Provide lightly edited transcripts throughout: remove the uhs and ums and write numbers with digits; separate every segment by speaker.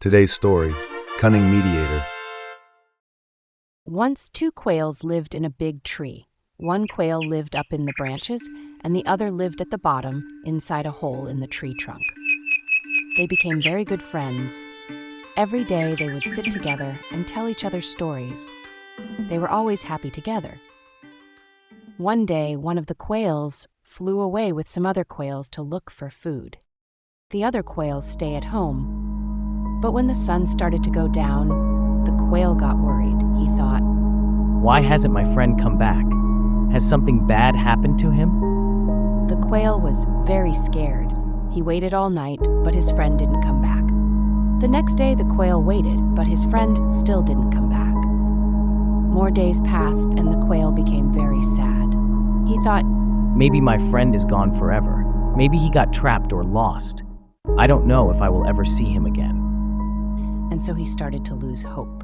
Speaker 1: Today's story, Cunning Mediator.
Speaker 2: Once 2 quails lived in a big tree. One quail lived up in the branches, and the other lived at the bottom, inside a hole in the tree trunk. They became very good friends. Every day they would sit together and tell each other stories. They were always happy together. One day, one of the quails flew away with some other quails to look for food. The other quails stay at home. But when the sun started to go down, the quail got worried. He thought,
Speaker 3: "Why hasn't my friend come back? Has something bad happened to him?"
Speaker 2: The quail was very scared. He waited all night, but his friend didn't come back. The next day, the quail waited, but his friend still didn't come back. More days passed, and the quail became very sad. He thought,
Speaker 3: "Maybe my friend is gone forever. Maybe he got trapped or lost. I don't know if I will ever see him again."
Speaker 2: and so he started to lose hope.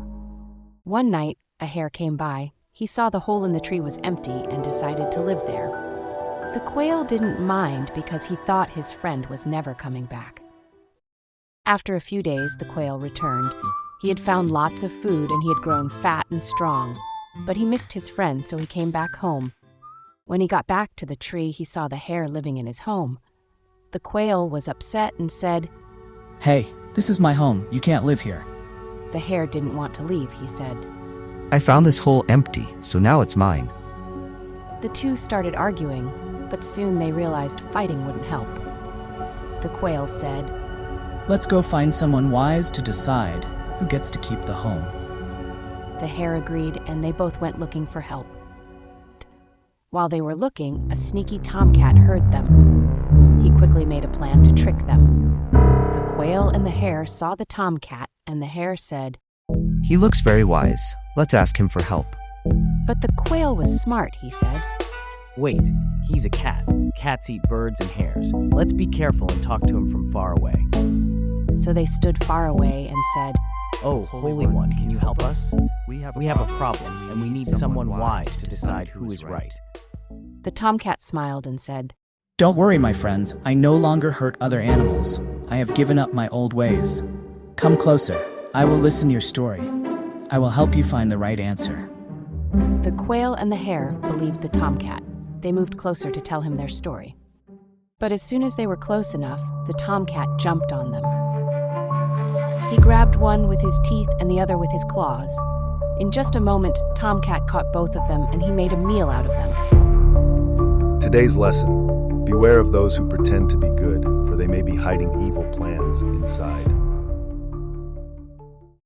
Speaker 2: One night, a hare came by. He saw the hole in the tree was empty and decided to live there. The quail didn't mind because he thought his friend was never coming back. After a few days, the quail returned. He had found lots of food and he had grown fat and strong. But he missed his friend, so he came back home. When he got back to the tree, he saw the hare living in his home. The quail was upset and said,
Speaker 4: "Hey, this is my home. You can't live here."
Speaker 2: The hare didn't want to leave, he said.
Speaker 5: "I found this hole empty, so now it's mine."
Speaker 2: The two started arguing, but soon they realized fighting wouldn't help. The quail said,
Speaker 4: "Let's go find someone wise to decide who gets to keep the home."
Speaker 2: The hare agreed, and they both went looking for help. While they were looking, a sneaky tomcat heard them. He quickly made a plan to trick them. The quail and the hare saw the tomcat, and the hare said,
Speaker 5: "He looks very wise. Let's ask him for help."
Speaker 2: But the quail was smart, he said.
Speaker 3: "Wait, he's a cat. Cats eat birds and hares. Let's be careful and talk to him from far away."
Speaker 2: So they stood far away and said,
Speaker 3: "Oh, Holy One, can you help us?
Speaker 5: We have
Speaker 3: a problem, and we need someone wise to decide who is right."
Speaker 2: The tomcat smiled and said,
Speaker 4: "Don't worry, my friends. I no longer hurt other animals. I have given up my old ways. Come closer. I will listen to your story. I will help you find the right answer."
Speaker 2: The quail and the hare believed the tomcat. They moved closer to tell him their story. But as soon as they were close enough, the tomcat jumped on them. He grabbed one with his teeth and the other with his claws. In just a moment, Tomcat caught both of them and he made a meal out of them.
Speaker 1: Today's lesson, beware of those who pretend to be good, for they may be hiding evil plans inside.